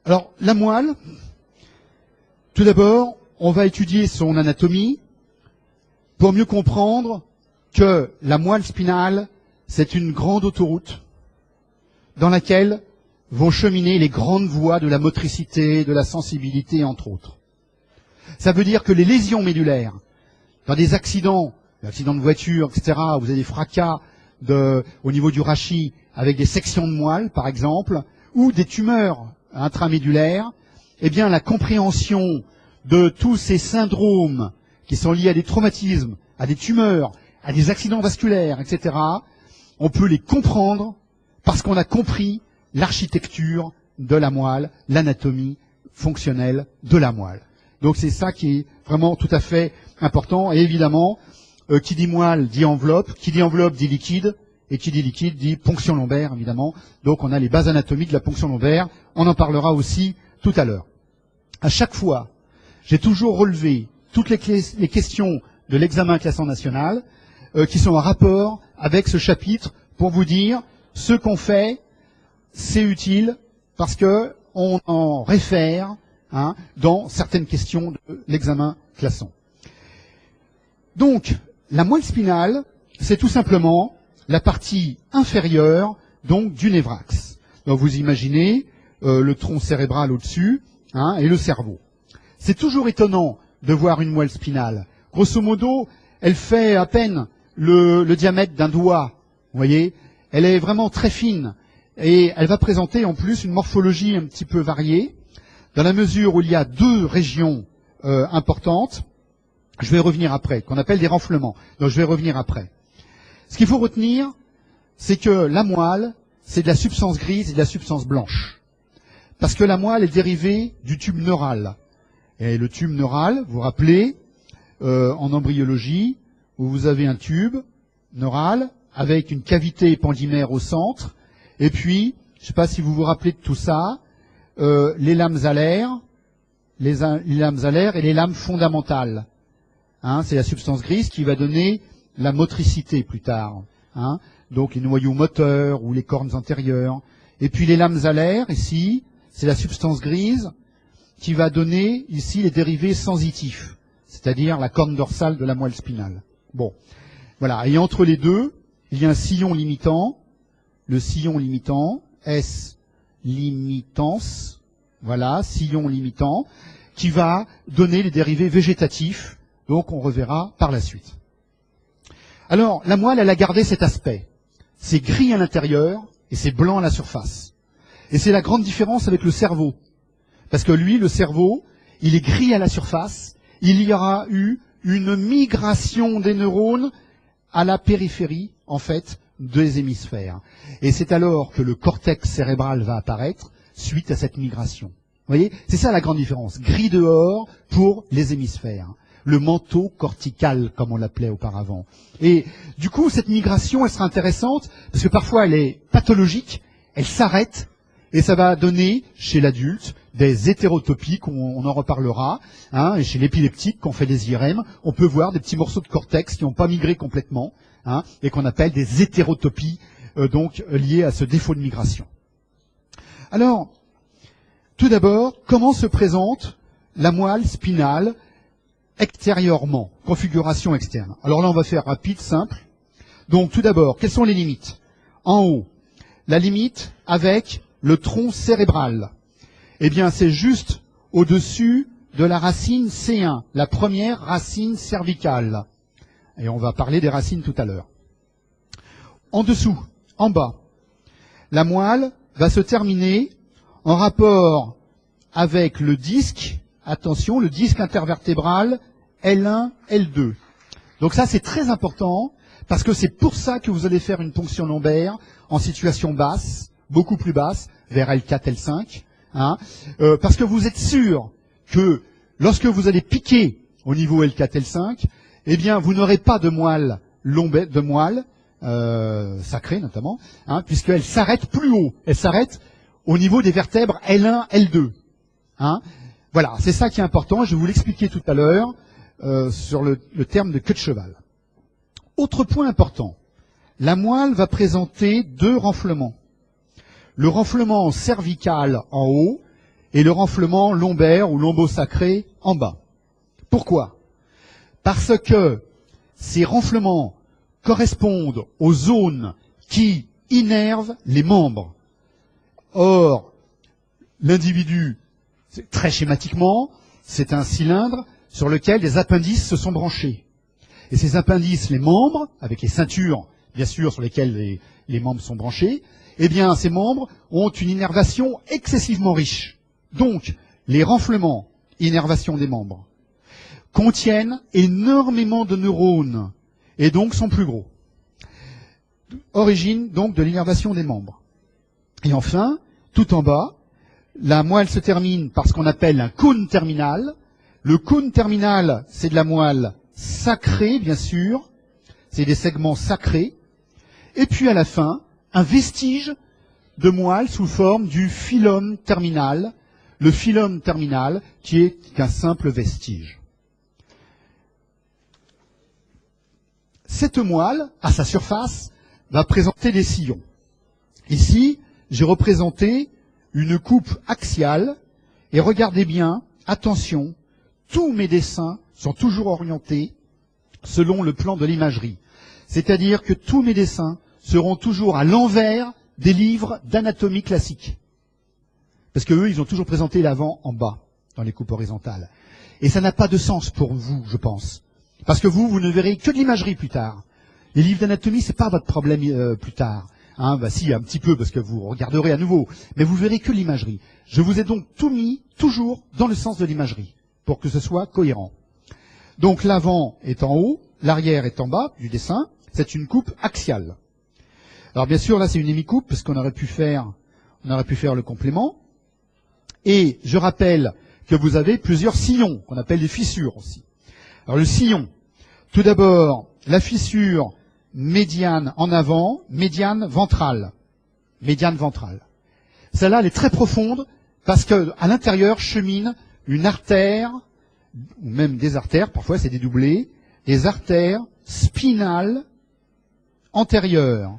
Alors, la moelle, tout d'abord, on va étudier son anatomie pour mieux comprendre que la moelle spinale, c'est une grande autoroute dans laquelle vont cheminer les grandes voies de la motricité, de la sensibilité, entre autres. Ça veut dire que les lésions médulaires, dans des accidents de voiture, etc., où vous avez des fracas au niveau du rachis avec des sections de moelle, par exemple, ou des tumeurs intramédulaires, eh bien, la compréhension de tous ces syndromes qui sont liés à des traumatismes, à des tumeurs, à des accidents vasculaires, etc., on peut les comprendre parce qu'on a compris l'architecture de la moelle, l'anatomie fonctionnelle de la moelle. Donc c'est ça qui est vraiment tout à fait important. Et évidemment, qui dit moelle dit enveloppe dit liquide, et qui dit liquide dit ponction lombaire, évidemment. Donc on a les bases anatomiques de la ponction lombaire. On en parlera aussi tout à l'heure. À chaque fois, j'ai toujours relevé toutes les questions de l'examen classant national qui sont en rapport avec ce chapitre pour vous dire ce qu'on fait, c'est utile parce que on en réfère dans certaines questions de l'examen classant. Donc, la moelle spinale, c'est tout simplement la partie inférieure donc du névrax. Donc vous imaginez le tronc cérébral au-dessus et le cerveau. C'est toujours étonnant de voir une moelle spinale. Grosso modo, elle fait à peine le diamètre d'un doigt. Vous voyez, elle est vraiment très fine et elle va présenter en plus une morphologie un petit peu variée dans la mesure où il y a deux régions importantes. Je vais revenir après, qu'on appelle des renflements. Donc je vais revenir après. Ce qu'il faut retenir, c'est que la moelle, c'est de la substance grise et de la substance blanche. Parce que la moelle est dérivée du tube neural. Et le tube neural, vous vous rappelez, en embryologie, où vous avez un tube neural avec une cavité épendymère au centre, et puis, je ne sais pas si vous vous rappelez de tout ça, les lames alaires, les lames alaires et les lames fondamentales. C'est la substance grise qui va donner la motricité plus tard. Donc les noyaux moteurs ou les cornes antérieures. Et puis les lames alaires, ici, c'est la substance grise qui va donner ici les dérivés sensitifs, c'est-à-dire la corne dorsale de la moelle spinale. Bon, voilà. Et entre les deux, il y a un sillon limitant, le sillon limitant, S limitans, voilà, sillon limitant, qui va donner les dérivés végétatifs. Donc on reverra par la suite. Alors, la moelle, elle a gardé cet aspect. C'est gris à l'intérieur et c'est blanc à la surface. Et c'est la grande différence avec le cerveau. Parce que lui, le cerveau, il est gris à la surface. Il y aura eu une migration des neurones à la périphérie, en fait, des hémisphères. Et c'est alors que le cortex cérébral va apparaître suite à cette migration. Vous voyez, c'est ça la grande différence. Gris dehors pour les hémisphères. Le manteau cortical, comme on l'appelait auparavant. Et du coup, cette migration, elle sera intéressante, parce que parfois elle est pathologique, elle s'arrête, et ça va donner, chez l'adulte, des hétérotopies, on en reparlera, et chez l'épileptique, quand on fait des IRM, on peut voir des petits morceaux de cortex qui n'ont pas migré complètement, et qu'on appelle des hétérotopies, donc liées à ce défaut de migration. Alors, tout d'abord, comment se présente la moelle spinale extérieurement, configuration externe. Alors là, on va faire rapide, simple. Donc, tout d'abord, quelles sont les limites? En haut, la limite avec le tronc cérébral. Eh bien, c'est juste au-dessus de la racine C1, la première racine cervicale. Et on va parler des racines tout à l'heure. En dessous, en bas, la moelle va se terminer en rapport avec le disque. Attention, le disque intervertébral L1, L2. Donc ça, c'est très important, parce que c'est pour ça que vous allez faire une ponction lombaire en situation basse, beaucoup plus basse, vers L4, L5, parce que vous êtes sûr que lorsque vous allez piquer au niveau L4, L5, eh bien, vous n'aurez pas de moelle lombaire, de moelle sacrée notamment, puisqu'elle s'arrête plus haut. Elle s'arrête au niveau des vertèbres L1, L2. Voilà, c'est ça qui est important. Je vais vous l'expliquer tout à l'heure sur le terme de queue de cheval. Autre point important, la moelle va présenter deux renflements. Le renflement cervical en haut et le renflement lombaire ou lombosacré en bas. Pourquoi? Parce que ces renflements correspondent aux zones qui innervent les membres. Or, l'individu, très schématiquement, c'est un cylindre sur lequel des appendices se sont branchés. Et ces appendices, les membres, avec les ceintures, bien sûr, sur lesquelles les membres sont branchés, eh bien, ces membres ont une innervation excessivement riche. Donc, les renflements, innervation des membres, contiennent énormément de neurones, et donc sont plus gros. Origine, donc, de l'innervation des membres. Et enfin, tout en bas, la moelle se termine par ce qu'on appelle un cône terminal. Le cône terminal, c'est de la moelle sacrée, bien sûr. C'est des segments sacrés. Et puis à la fin, un vestige de moelle sous forme du phylum terminal. Le phylum terminal qui est qu'un simple vestige. Cette moelle, à sa surface, va présenter des sillons. Ici, j'ai représenté une coupe axiale, et regardez bien, attention, tous mes dessins sont toujours orientés selon le plan de l'imagerie. C'est-à-dire que tous mes dessins seront toujours à l'envers des livres d'anatomie classique. Parce que eux, ils ont toujours présenté l'avant en bas, dans les coupes horizontales. Et ça n'a pas de sens pour vous, je pense. Parce que vous ne verrez que de l'imagerie plus tard. Les livres d'anatomie, c'est pas votre problème plus tard. Hein, bah si, un petit peu, parce que vous regarderez à nouveau. Mais vous verrez que l'imagerie. Je vous ai donc tout mis, toujours, dans le sens de l'imagerie, pour que ce soit cohérent. Donc l'avant est en haut, l'arrière est en bas du dessin. C'est une coupe axiale. Alors bien sûr, là c'est une hémicoupe, parce qu'on aurait pu faire le complément. Et je rappelle que vous avez plusieurs sillons, qu'on appelle des fissures aussi. Alors le sillon, tout d'abord, la fissure médiane en avant, médiane ventrale. Médiane ventrale. Celle-là, elle est très profonde parce que à l'intérieur chemine une artère, ou même des artères, parfois c'est dédoublé, des artères spinales antérieures.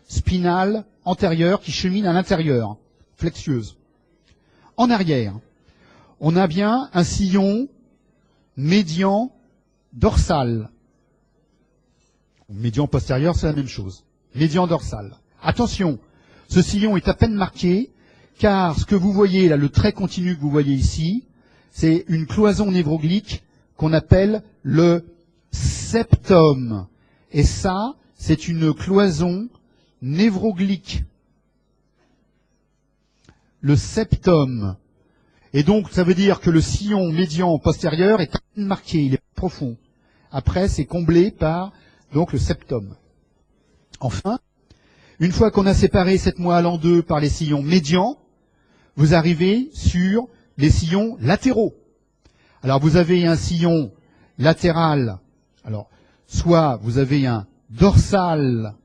Spinales antérieures qui cheminent à l'intérieur, flexueuses. En arrière, on a bien un sillon médian dorsal. Médian postérieur, c'est la même chose. Médian dorsal. Attention, ce sillon est à peine marqué, car ce que vous voyez là, le trait continu que vous voyez ici, c'est une cloison névroglique qu'on appelle le septum. Et ça, c'est une cloison névroglique. Le septum. Et donc, ça veut dire que le sillon médian postérieur est à peine marqué, il est profond. Après, c'est comblé par donc le septum. Enfin, une fois qu'on a séparé cette moelle en deux par les sillons médians, vous arrivez sur les sillons latéraux. Alors vous avez un sillon latéral, alors soit vous avez un dorsal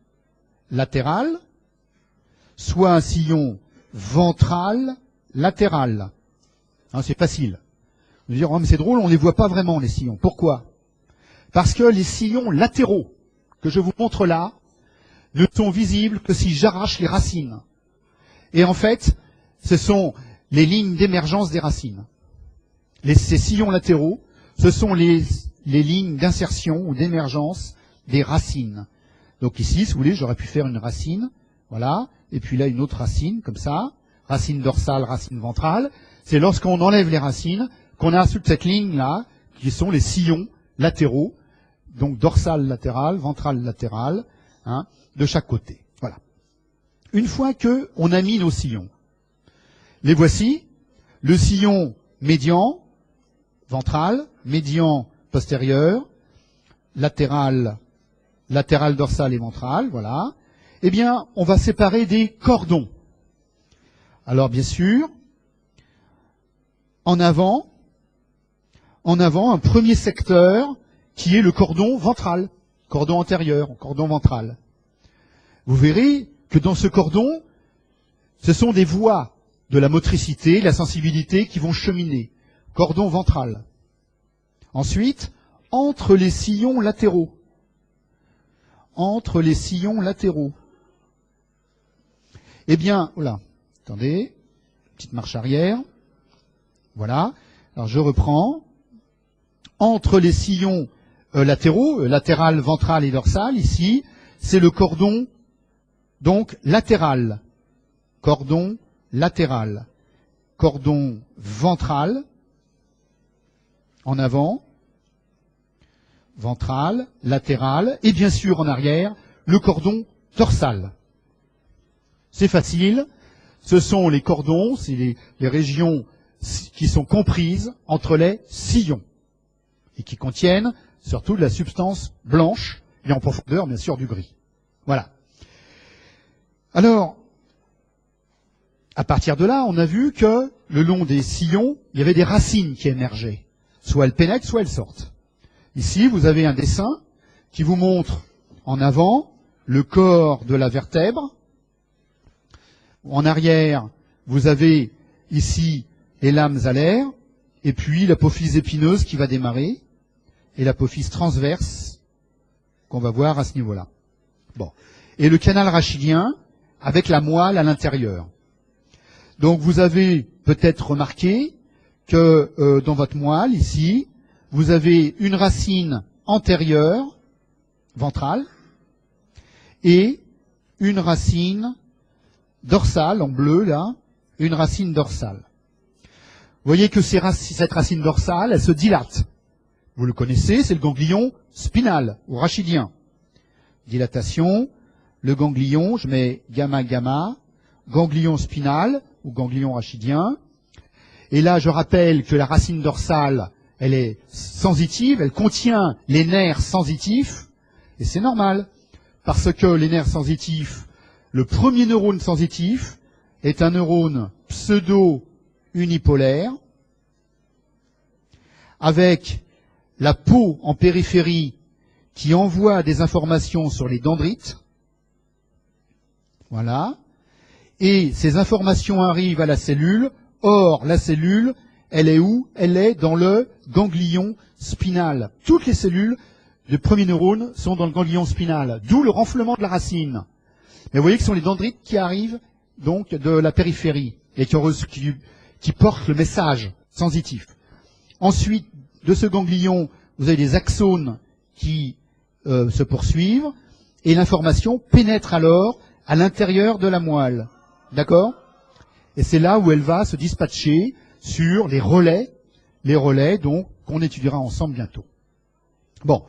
latéral, soit un sillon ventral latéral. Hein, c'est facile. Vous dire, oh, mais c'est drôle, on ne les voit pas vraiment les sillons. Pourquoi? Parce que les sillons latéraux que je vous montre là ne sont visibles que si j'arrache les racines. Et en fait, ce sont les lignes d'émergence des racines. Ces sillons latéraux, ce sont les lignes d'insertion ou d'émergence des racines. Donc ici, si vous voulez, j'aurais pu faire une racine, voilà, et puis là une autre racine, comme ça, racine dorsale, racine ventrale. C'est lorsqu'on enlève les racines qu'on a toute cette ligne-là, qui sont les sillons latéraux, donc dorsal latéral, ventral latéral, hein, de chaque côté. Voilà. Une fois que on a mis nos sillons, les voici, le sillon médian, ventral, médian postérieur, latéral, latéral dorsal et ventral, voilà. Eh bien, on va séparer des cordons. Alors, bien sûr, en avant, un premier secteur qui est le cordon ventral, cordon antérieur, cordon ventral. Vous verrez que dans ce cordon, ce sont des voies de la motricité, la sensibilité qui vont cheminer. Cordon ventral. Ensuite, entre les sillons latéraux. Entre les sillons latéraux. Eh bien, voilà, attendez, petite marche arrière. Voilà. Alors je reprends. Entre les sillons latéraux, latéral, ventral et dorsal, ici, c'est le cordon, donc latéral. Cordon latéral. Cordon ventral, en avant, ventral, latéral, et bien sûr en arrière, le cordon dorsal. C'est facile, ce sont les cordons, c'est les régions qui sont comprises entre les sillons, et qui contiennent surtout de la substance blanche, et en profondeur, bien sûr, du gris. Voilà. Alors, à partir de là, on a vu que le long des sillons, il y avait des racines qui émergeaient. Soit elles pénètrent, soit elles sortent. Ici, vous avez un dessin qui vous montre en avant le corps de la vertèbre. En arrière, vous avez ici les lames alaires, et puis l'apophyse épineuse qui va démarrer, et l'apophyse transverse qu'on va voir à ce niveau-là. Bon. Et le canal rachidien avec la moelle à l'intérieur. Donc vous avez peut-être remarqué que dans votre moelle, ici, vous avez une racine antérieure, ventrale, et une racine dorsale, en bleu là, une racine dorsale. Vous voyez que cette racine dorsale, elle se dilate. Vous le connaissez, c'est le ganglion spinal ou rachidien. Dilatation, le ganglion, je mets gamma, ganglion spinal ou ganglion rachidien. Et là, je rappelle que la racine dorsale, elle est sensitive, elle contient les nerfs sensitifs, et c'est normal, parce que les nerfs sensitifs, le premier neurone sensitif est un neurone pseudo-unipolaire, avec la peau en périphérie qui envoie des informations sur les dendrites. Voilà. Et ces informations arrivent à la cellule. Or, la cellule, elle est où? Elle est dans le ganglion spinal. Toutes les cellules du premier neurone sont dans le ganglion spinal. D'où le renflement de la racine. Mais vous voyez que ce sont les dendrites qui arrivent donc de la périphérie et qui portent le message sensitif. Ensuite, de ce ganglion, vous avez des axones qui se poursuivent et l'information pénètre alors à l'intérieur de la moelle. D'accord? Et c'est là où elle va se dispatcher sur les relais donc qu'on étudiera ensemble bientôt. Bon,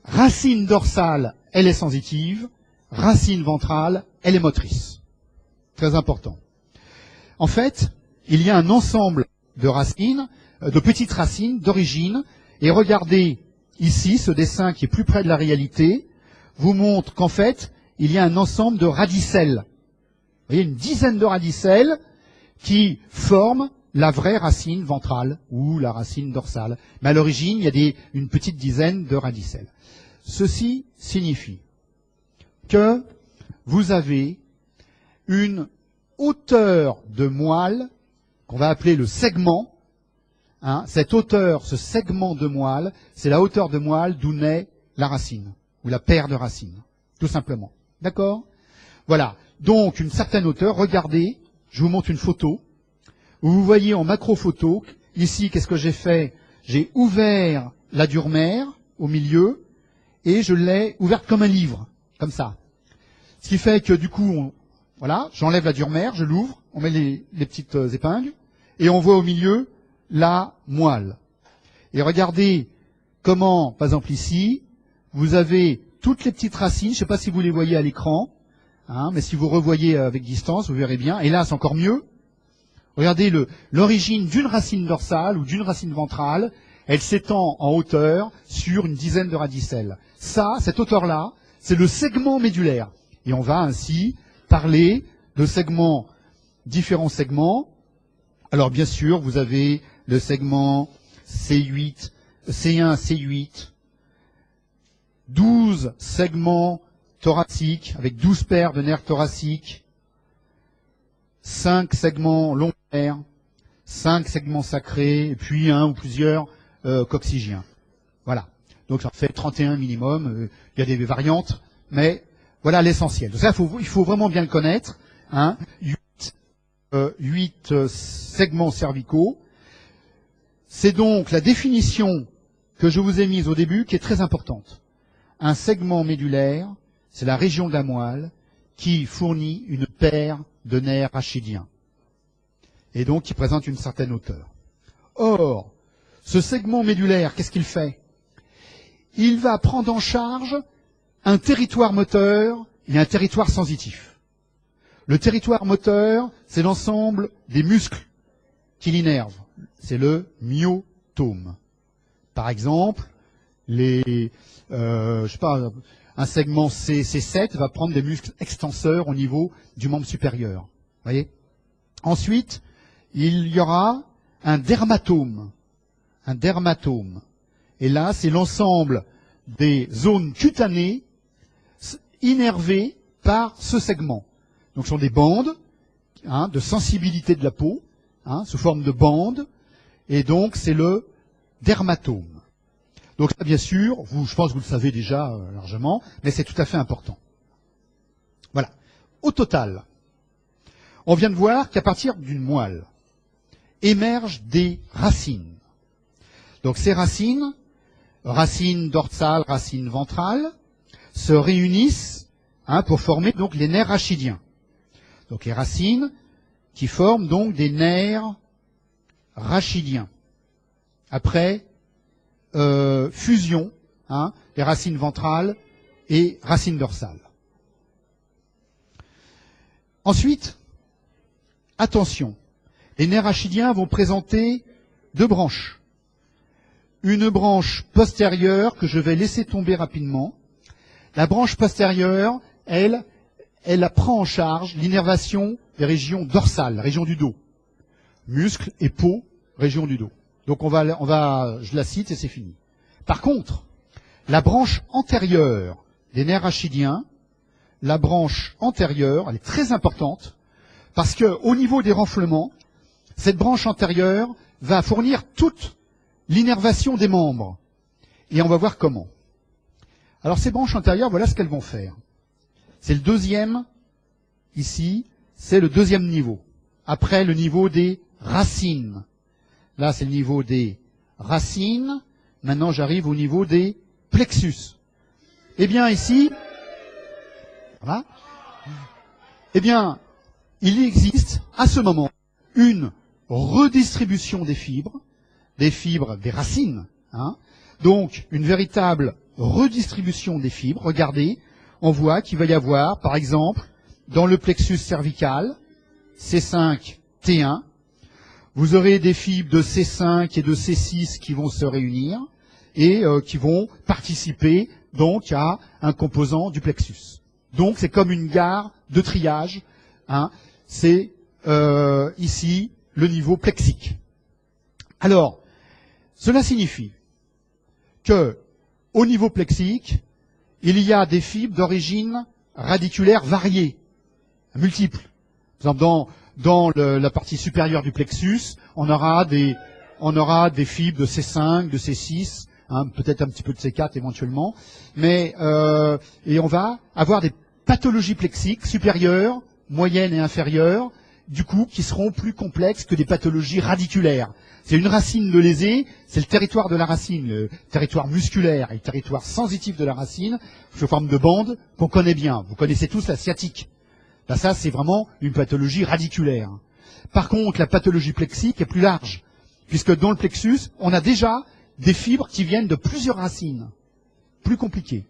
racine dorsale, elle est sensitive, racine ventrale, elle est motrice. Très important. En fait, il y a un ensemble de racines, de petites racines d'origine, et regardez ici, ce dessin qui est plus près de la réalité, vous montre qu'en fait, il y a un ensemble de radicelles. Vous voyez, une dizaine de radicelles qui forment la vraie racine ventrale ou la racine dorsale. Mais à l'origine, il y a une petite dizaine de radicelles. Ceci signifie que vous avez une hauteur de moelle qu'on va appeler le segment. Cette hauteur, ce segment de moelle, c'est la hauteur de moelle d'où naît la racine, ou la paire de racines, tout simplement. D'accord? Voilà. Donc, une certaine hauteur. Regardez, je vous montre une photo, où vous voyez en macro-photo, ici, qu'est-ce que j'ai fait? J'ai ouvert la dure-mère au milieu, et je l'ai ouverte comme un livre, comme ça. Ce qui fait que, du coup, voilà, j'enlève la dure-mère, je l'ouvre, on met les petites épingles, et on voit au milieu la moelle. Et regardez comment, par exemple ici, vous avez toutes les petites racines, je ne sais pas si vous les voyez à l'écran, mais si vous revoyez avec distance, vous verrez bien. Et là, c'est encore mieux. Regardez l'origine d'une racine dorsale ou d'une racine ventrale, elle s'étend en hauteur sur une dizaine de radicelles. Ça, cette hauteur-là, c'est le segment médulaire. Et on va ainsi parler de segments, différents segments. Alors bien sûr, vous avez le segment C8, C1, C8, 12 segments thoraciques avec 12 paires de nerfs thoraciques, 5 segments lombaires, 5 segments sacrés, et puis un ou plusieurs coccygiens. Voilà. Donc ça fait 31 minimum. Il y a des variantes, mais voilà l'essentiel. Donc ça, il faut vraiment bien le connaître. 8 segments cervicaux. C'est donc la définition que je vous ai mise au début qui est très importante. Un segment médulaire, c'est la région de la moelle qui fournit une paire de nerfs rachidiens et donc qui présente une certaine hauteur. Or, ce segment médulaire, qu'est-ce qu'il fait? Il va prendre en charge un territoire moteur et un territoire sensitif. Le territoire moteur, c'est l'ensemble des muscles qui l'innervent. C'est le myotome. Par exemple, un segment C7 va prendre des muscles extenseurs au niveau du membre supérieur. Voyez? Ensuite, il y aura un dermatome. Un dermatome. Et là, c'est l'ensemble des zones cutanées innervées par ce segment. Donc, ce sont des bandes de sensibilité de la peau, sous forme de bandes. Et donc, c'est le dermatome. Donc, ça, bien sûr, je pense que vous le savez déjà largement, mais c'est tout à fait important. Voilà. Au total, on vient de voir qu'à partir d'une moelle émergent des racines. Donc, ces racines, racines dorsales, racines ventrales, se réunissent pour former donc les nerfs rachidiens. Donc, les racines qui forment donc des nerfs rachidiens. Après fusion, les racines ventrales et racines dorsales. Ensuite, attention, les nerfs rachidiens vont présenter deux branches. Une branche postérieure que je vais laisser tomber rapidement. La branche postérieure, elle prend en charge l'innervation des régions dorsales, la région du dos. Muscles et peau, région du dos. Donc je la cite et c'est fini. Par contre, la branche antérieure des nerfs rachidiens, la branche antérieure, elle est très importante parce que au niveau des renflements, cette branche antérieure va fournir toute l'innervation des membres. Et on va voir comment. Alors ces branches antérieures, voilà ce qu'elles vont faire. C'est le deuxième, ici, c'est le deuxième niveau. Après le niveau des racines. Là, c'est le niveau des racines. Maintenant, j'arrive au niveau des plexus. Eh bien, ici, voilà. Eh bien, il existe, à ce moment, une redistribution des fibres, des racines. Donc, une véritable redistribution des fibres. Regardez, on voit qu'il va y avoir, par exemple, dans le plexus cervical, C5, T1, vous aurez des fibres de C5 et de C6 qui vont se réunir et qui vont participer donc à un composant du plexus. Donc c'est comme une gare de triage. C'est ici le niveau plexique. Alors, cela signifie que au niveau plexique, il y a des fibres d'origine radiculaire variées, multiples. Par exemple, dans la partie supérieure du plexus, on aura des fibres de C5, de C6, peut-être un petit peu de C4 éventuellement, mais et on va avoir des pathologies plexiques supérieures, moyennes et inférieures, du coup, qui seront plus complexes que des pathologies radiculaires. C'est une racine de lésée, c'est le territoire de la racine, le territoire musculaire et le territoire sensitif de la racine, sous forme de bande qu'on connaît bien. Vous connaissez tous la sciatique. Là, ça, c'est vraiment une pathologie radiculaire. Par contre, la pathologie plexique est plus large, puisque dans le plexus, on a déjà des fibres qui viennent de plusieurs racines. Plus compliqué.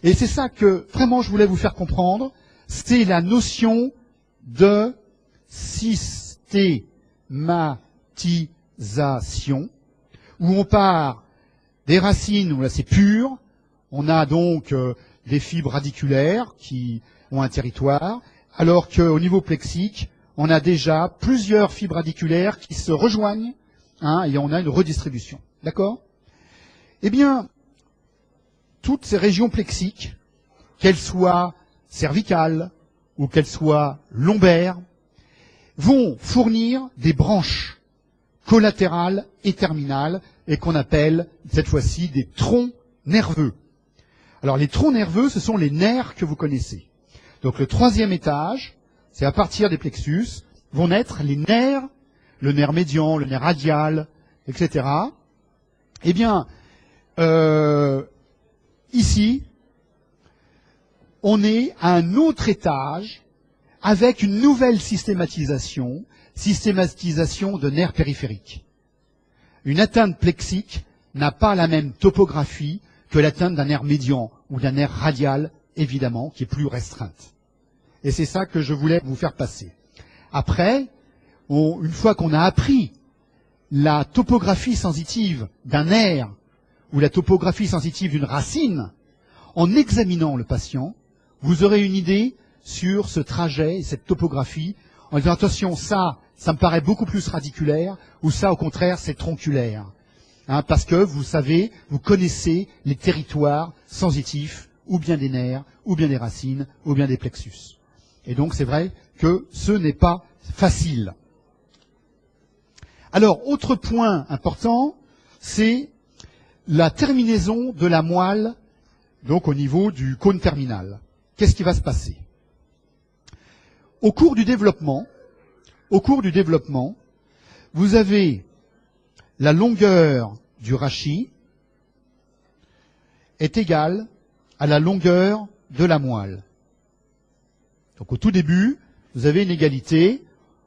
Et c'est ça que, vraiment, je voulais vous faire comprendre, c'est la notion de systématisation, où on part des racines, où là c'est pur, on a donc des fibres radiculaires qui ont un territoire, alors qu'au niveau plexique, on a déjà plusieurs fibres radiculaires qui se rejoignent, et on a une redistribution. D'accord? Eh bien, toutes ces régions plexiques, qu'elles soient cervicales ou qu'elles soient lombaires, vont fournir des branches collatérales et terminales, et qu'on appelle, cette fois-ci, des troncs nerveux. Alors, les troncs nerveux, ce sont les nerfs que vous connaissez. Donc, le troisième étage, c'est à partir des plexus, vont naître les nerfs, le nerf médian, le nerf radial, etc. Eh bien, ici, on est à un autre étage avec une nouvelle systématisation de nerfs périphériques. Une atteinte plexique n'a pas la même topographie que l'atteinte d'un nerf médian ou d'un nerf radial, évidemment, qui est plus restreinte. Et c'est ça que je voulais vous faire passer. Après, une fois qu'on a appris la topographie sensitive d'un nerf ou la topographie sensitive d'une racine, en examinant le patient, vous aurez une idée sur ce trajet, cette topographie, en disant attention, ça me paraît beaucoup plus radiculaire, ou ça, au contraire, c'est tronculaire. Parce que vous savez, vous connaissez les territoires sensitifs, ou bien des nerfs, ou bien des racines, ou bien des plexus. Et donc, c'est vrai que ce n'est pas facile. Alors, autre point important, c'est la terminaison de la moelle, donc au niveau du cône terminal. Qu'est-ce qui va se passer? Au cours du développement, vous avez la longueur du rachis est égale à la longueur de la moelle. Donc au tout début, vous avez une égalité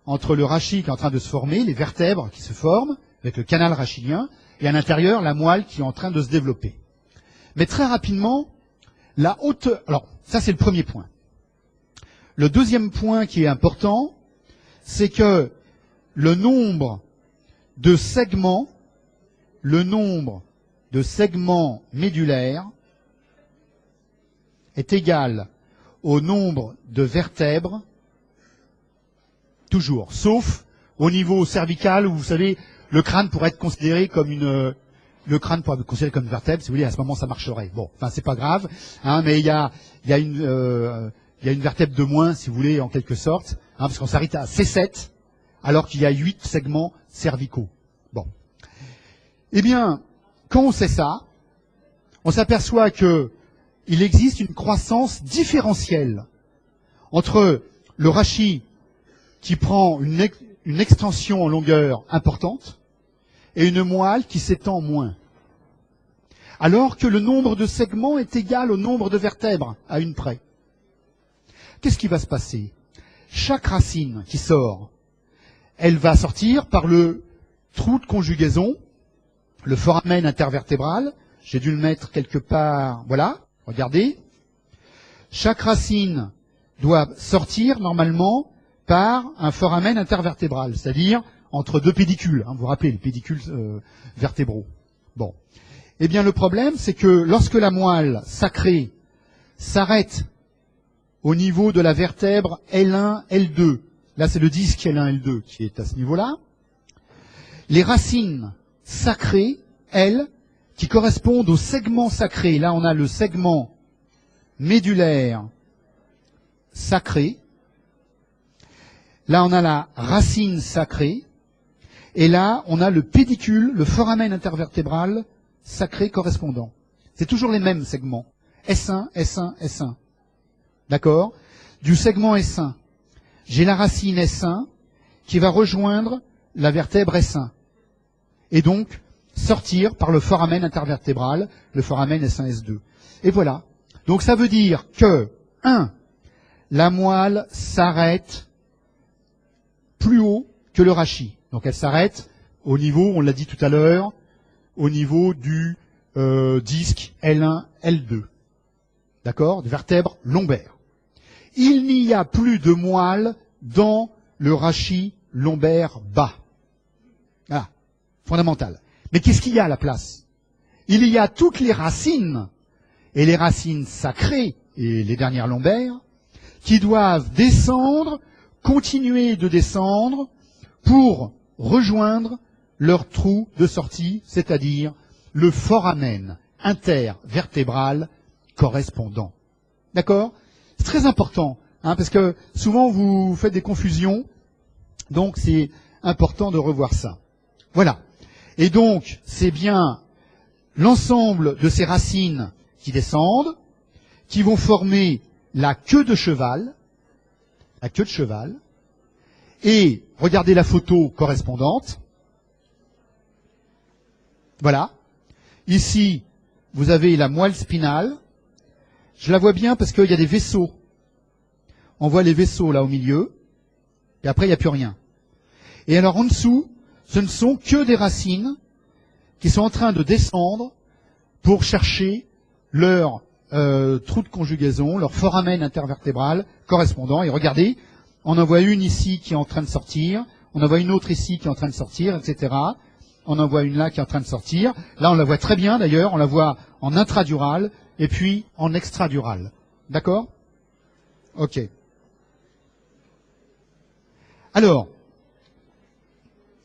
entre le rachis qui est en train de se former, les vertèbres qui se forment, avec le canal rachidien, et à l'intérieur, la moelle qui est en train de se développer. Mais très rapidement, la hauteur... Alors, ça c'est le premier point. Le deuxième point qui est important, c'est que le nombre de segments médulaires est égal au nombre de vertèbres, toujours, sauf au niveau cervical où, vous savez, le crâne pourrait être considéré comme une vertèbre, si vous voulez, à ce moment ça marcherait. Bon, enfin c'est pas grave, mais il y a une vertèbre de moins, si vous voulez, en quelque sorte, parce qu'on s'arrête à C7, alors qu'il y a 8 segments cervicaux. Bon. Eh bien, quand on sait ça, on s'aperçoit que il existe une croissance différentielle entre le rachis qui prend une extension en longueur importante et une moelle qui s'étend moins. Alors que le nombre de segments est égal au nombre de vertèbres, à une près. Qu'est-ce qui va se passer? Chaque racine qui sort, elle va sortir par le trou de conjugaison, le foramen intervertébral. J'ai dû le mettre quelque part, voilà, regardez. Chaque racine doit sortir normalement par un foramen intervertébral, c'est-à-dire entre deux pédicules. Vous vous rappelez, les pédicules vertébraux. Bon. Eh bien, le problème, c'est que lorsque la moelle sacrée s'arrête au niveau de la vertèbre L1, L2, là c'est le disque L1, L2 qui est à ce niveau-là, les racines sacrées, elles, qui correspondent au segment sacré, là on a le segment médulaire sacré, là on a la racine sacrée, et là on a le pédicule, le foramen intervertébral sacré correspondant. C'est toujours les mêmes segments. S1, S1, S1. D'accord? Du segment S1, j'ai la racine S1 qui va rejoindre la vertèbre S1. Et donc, sortir par le foramen intervertébral, le foramen S1, S2. Et voilà. Donc ça veut dire que, 1, la moelle s'arrête plus haut que le rachis. Donc elle s'arrête au niveau, on l'a dit tout à l'heure, au niveau du disque L1, L2. D'accord? De vertèbre lombaire. Il n'y a plus de moelle dans le rachis lombaire bas. Ah, fondamental. Mais qu'est-ce qu'il y a à la place? Il y a toutes les racines, et les racines sacrées, et les dernières lombaires, qui doivent descendre, continuer de descendre, pour rejoindre leur trou de sortie, c'est-à-dire le foramen intervertébral correspondant. D'accord? C'est très important, parce que souvent vous faites des confusions, donc c'est important de revoir ça. Voilà. Et donc, c'est bien l'ensemble de ces racines qui descendent, qui vont former la queue de cheval, et regardez la photo correspondante. Voilà. Ici, vous avez la moelle spinale. Je la vois bien parce qu'il y a des vaisseaux. On voit les vaisseaux là au milieu. Et après, il n'y a plus rien. Et alors en dessous, ce ne sont que des racines qui sont en train de descendre pour chercher leur trou de conjugaison, leur foramen intervertébral correspondant. Et regardez, on en voit une ici qui est en train de sortir, on en voit une autre ici qui est en train de sortir, etc. On en voit une là qui est en train de sortir. Là, on la voit très bien d'ailleurs, on la voit en intradural et puis en extradural. D'accord? Ok. Alors,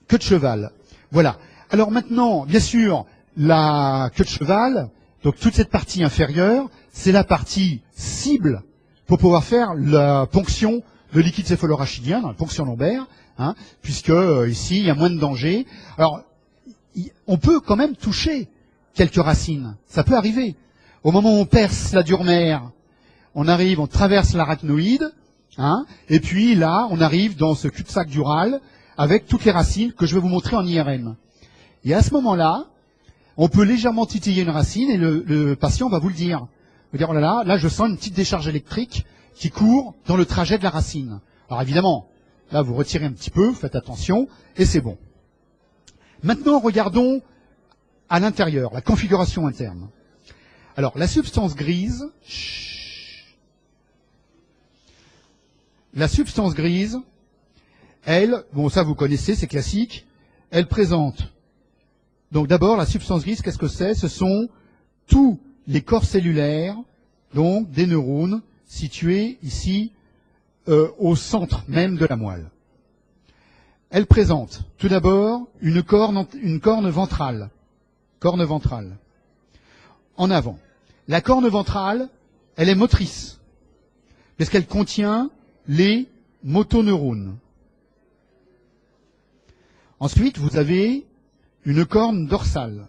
queue de cheval. Voilà. Alors maintenant, bien sûr, la queue de cheval, donc toute cette partie inférieure, c'est la partie cible pour pouvoir faire la ponction de liquide céphalorachidien, dans la ponction lombaire, hein, puisque ici, il y a moins de danger. Alors, on peut quand même toucher quelques racines. Ça peut arriver. Au moment où on perce la dure mère, on arrive, on traverse l'arachnoïde, hein, et puis là, on arrive dans ce cul-de-sac dural avec toutes les racines que je vais vous montrer en IRM. Et à ce moment-là, on peut légèrement titiller une racine et le patient va vous le dire. Il va dire, oh là là, là je sens une petite décharge électrique qui court dans le trajet de la racine. Alors évidemment, là vous retirez un petit peu, faites attention, et c'est bon. Maintenant, regardons à l'intérieur, la configuration interne. Alors, la substance grise, elle, bon ça vous connaissez, c'est classique, elle présente, donc d'abord la substance grise, qu'est-ce que c'est? Ce sont tous les corps cellulaires, donc des neurones, situés ici au centre même de la moelle. Elle présente tout d'abord une corne ventrale, en avant. La corne ventrale, elle est motrice, parce qu'elle contient les motoneurones. Ensuite, vous avez une corne dorsale.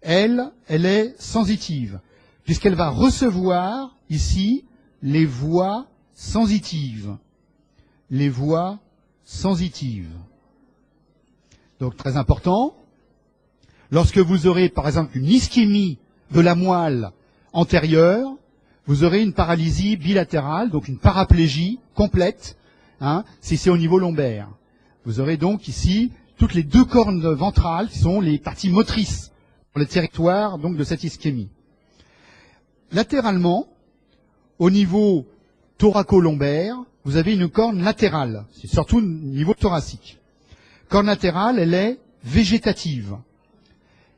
Elle est sensitive, puisqu'elle va recevoir ici les voies sensitives. Les voies sensitives. Donc très important, lorsque vous aurez par exemple une ischémie de la moelle antérieure, vous aurez une paralysie bilatérale, donc une paraplégie complète, hein, si c'est au niveau lombaire. Vous aurez donc ici toutes les deux cornes ventrales qui sont les parties motrices pour le territoire donc de cette ischémie. Latéralement, au niveau thoraco-lombaire, vous avez une corne latérale, c'est surtout au niveau thoracique. Corne latérale, elle est végétative.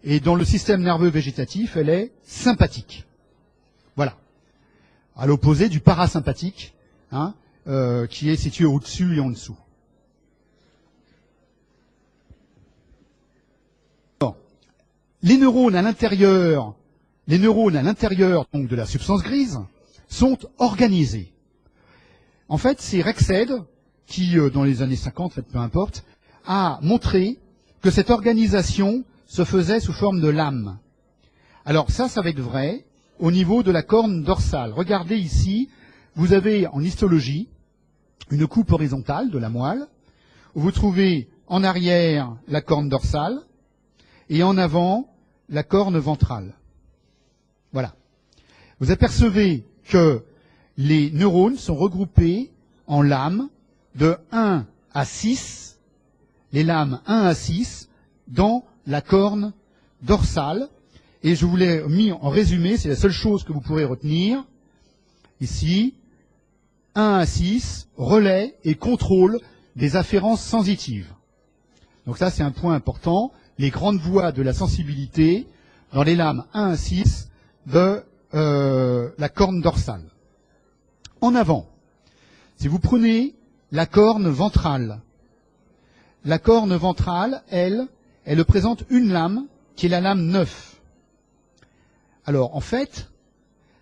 Et dans le système nerveux végétatif, elle est sympathique. Voilà. À l'opposé du parasympathique, hein, qui est situé au-dessus et en dessous. Bon. Les neurones à l'intérieur donc de la substance grise sont organisés. En fait, c'est Rexed qui, dans les années 50, peu importe, a montré que cette organisation se faisait sous forme de lame. Alors ça va être vrai au niveau de la corne dorsale. Regardez ici, vous avez en histologie une coupe horizontale de la moelle, où vous trouvez en arrière la corne dorsale et en avant la corne ventrale. Voilà. Vous apercevez que les neurones sont regroupés en lames de 1 à 6, les lames 1 à 6, dans la corne dorsale. Et je vous l'ai mis en résumé, c'est la seule chose que vous pourrez retenir. Ici, 1 à 6, relais et contrôle des afférences sensitives. Donc ça, c'est un point important. Les grandes voies de la sensibilité dans les lames 1 à 6 de la corne dorsale. En avant, si vous prenez la corne ventrale, elle présente une lame qui est la lame 9. Alors, en fait,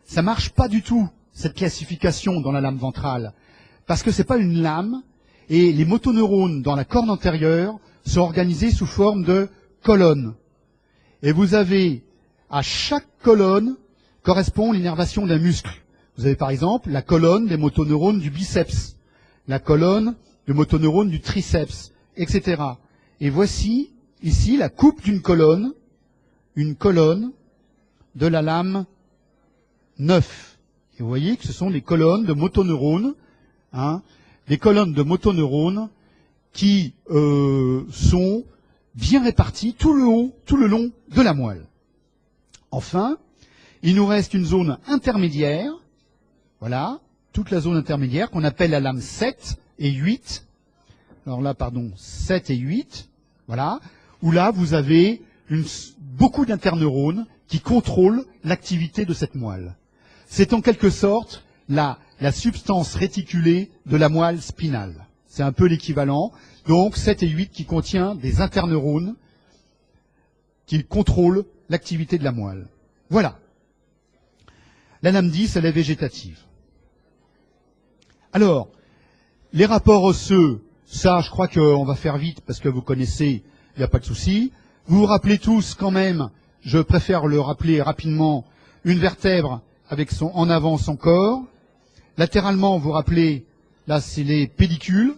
ça marche pas du tout, cette classification dans la lame ventrale, parce que c'est pas une lame, et les motoneurones dans la corne antérieure sont organisés sous forme de colonnes. Et vous avez, à chaque colonne, correspond l'innervation d'un muscle. Vous avez par exemple la colonne des motoneurones du biceps, la colonne des motoneurones du triceps, etc. Et voici ici la coupe d'une colonne une colonne de la lame 9. Et vous voyez que ce sont des colonnes de motoneurones, hein, des colonnes de motoneurones qui sont bien réparties tout le long de la moelle. Enfin, il nous reste une zone intermédiaire, voilà, toute la zone intermédiaire qu'on appelle la lame 7 et 8. Alors là, pardon, 7 et 8, voilà, où là, vous avez beaucoup d'interneurones qui contrôlent l'activité de cette moelle. C'est en quelque sorte la substance réticulée de la moelle spinale. C'est un peu l'équivalent. Donc 7 et 8 qui contient des interneurones qui contrôlent l'activité de la moelle. Voilà. La lame 10, elle est végétative. Alors, les rapports osseux, ça, je crois qu'on va faire vite parce que vous connaissez, il n'y a pas de souci. Vous vous rappelez tous quand même, je préfère le rappeler rapidement, une vertèbre avec en avant son corps. Latéralement, vous vous rappelez, là c'est les pédicules,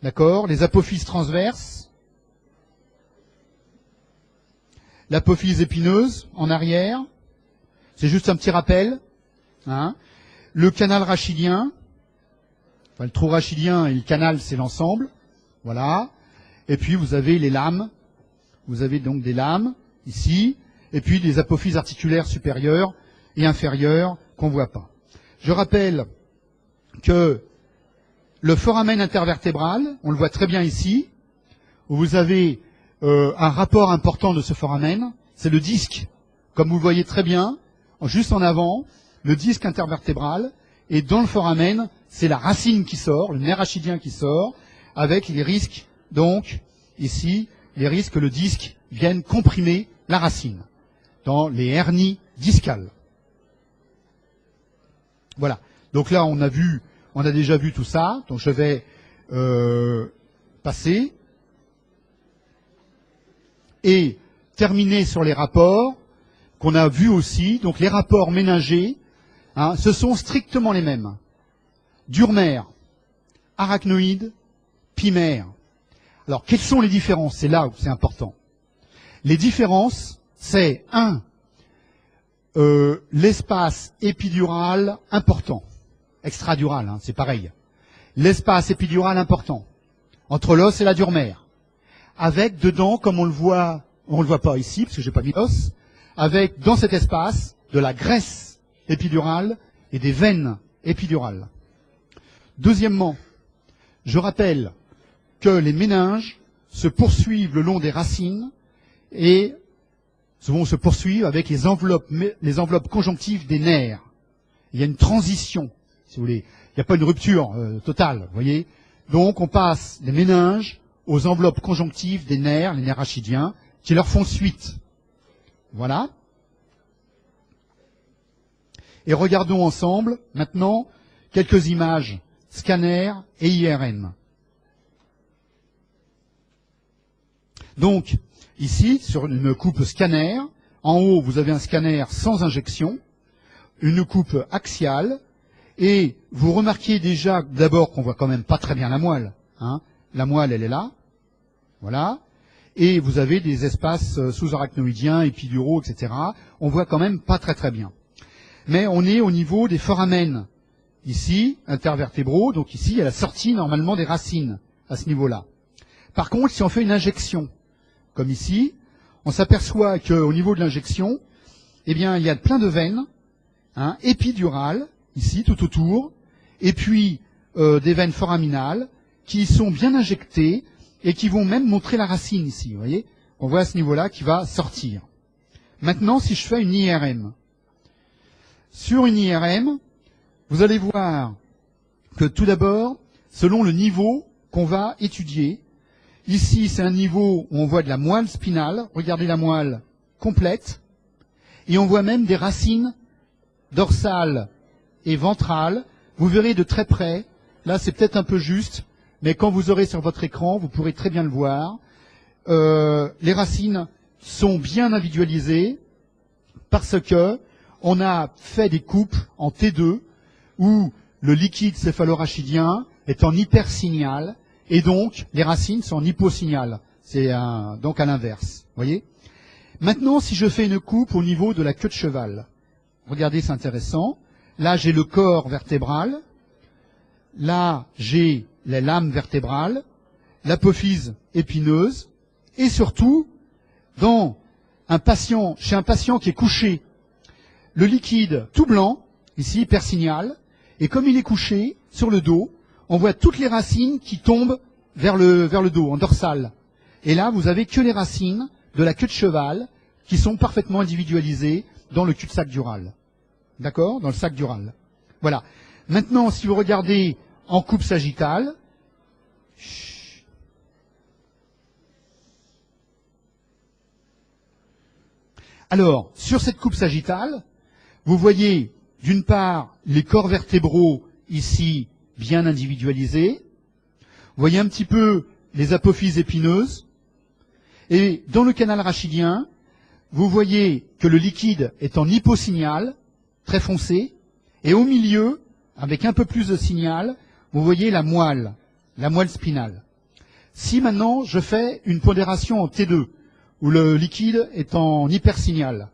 d'accord, les apophyses transverses, l'apophyse épineuse en arrière, c'est juste un petit rappel, hein. Le canal rachidien, enfin le trou rachidien et le canal c'est l'ensemble, voilà, et puis vous avez les lames, vous avez donc des lames ici, et puis des apophyses articulaires supérieures et inférieures qu'on ne voit pas. Je rappelle que le foramen intervertébral, on le voit très bien ici, où vous avez un rapport important de ce foramen, c'est le disque, comme vous le voyez très bien, juste en avant, le disque intervertébral, et dans le foramen, c'est la racine qui sort, le nerf rachidien qui sort, avec les risques, donc, ici, les risques que le disque vienne comprimer la racine, dans les hernies discales. Voilà. Donc là, on a déjà vu tout ça. Donc je vais passer et terminer sur les rapports qu'on a vus aussi. Donc les rapports méningés, hein, ce sont strictement les mêmes. Durmer, arachnoïde, pimaire. Alors quelles sont les différences? C'est là où c'est important. Les différences, c'est l'espace épidural important. Extradural, hein, c'est pareil. L'espace épidural important entre l'os et la durmère, avec dedans, comme on le voit pas ici parce que j'ai pas mis l'os, avec dans cet espace de la graisse épidurale et des veines épidurales. Deuxièmement, je rappelle que les méninges se poursuivent le long des racines et vont se poursuivre avec les enveloppes conjonctives des nerfs. Il y a une transition, si vous voulez. Il n'y a pas une rupture totale, vous voyez. Donc on passe les méninges aux enveloppes conjonctives des nerfs, les nerfs rachidiens, qui leur font suite. Voilà. Et regardons ensemble, maintenant, quelques images scanner et IRM. Donc, ici, sur une coupe scanner, en haut, vous avez un scanner sans injection, une coupe axiale, et vous remarquez déjà d'abord qu'on voit quand même pas très bien la moelle. Hein. La moelle, elle est là. Voilà. Et vous avez des espaces sous-arachnoïdiens, épiduraux, etc. On voit quand même pas très très bien. Mais on est au niveau des foramens. Ici, intervertébraux, donc ici, il y a la sortie normalement des racines à ce niveau-là. Par contre, si on fait une injection, comme ici, on s'aperçoit qu'au niveau de l'injection, eh bien, il y a plein de veines, hein, épidurales, ici, tout autour, et puis des veines foraminales qui sont bien injectées et qui vont même montrer la racine ici, vous voyez. On voit à ce niveau-là qui va sortir. Maintenant, si je fais une IRM, sur une IRM, vous allez voir que tout d'abord, selon le niveau qu'on va étudier, ici, c'est un niveau où on voit de la moelle spinale. Regardez la moelle complète. Et on voit même des racines dorsales et ventrales. Vous verrez de très près. Là, c'est peut-être un peu juste, mais quand vous aurez sur votre écran, vous pourrez très bien le voir. Les racines sont bien individualisées parce que on a fait des coupes en T2 où le liquide céphalorachidien est en hypersignal. Et donc, les racines sont en hyposignal. C'est donc à l'inverse. Voyez. Maintenant, si je fais une coupe au niveau de la queue de cheval, regardez, c'est intéressant. Là, j'ai le corps vertébral. Là, j'ai les lames vertébrales, l'apophyse épineuse, et surtout, chez un patient qui est couché, le liquide tout blanc, ici, hypersignal, et comme il est couché sur le dos, on voit toutes les racines qui tombent vers le dos, en dorsale. Et là, vous avez que les racines de la queue de cheval qui sont parfaitement individualisées dans le cul-de-sac dural. D'accord? Dans le sac dural. Voilà. Maintenant, si vous regardez en coupe sagittale, alors, sur cette coupe sagittale, vous voyez, d'une part, les corps vertébraux, ici, bien individualisés. Vous voyez un petit peu les apophyses épineuses. Et dans le canal rachidien, vous voyez que le liquide est en hyposignal, très foncé. Et au milieu, avec un peu plus de signal, vous voyez la moelle spinale. Si maintenant, je fais une pondération en T2, où le liquide est en hypersignal,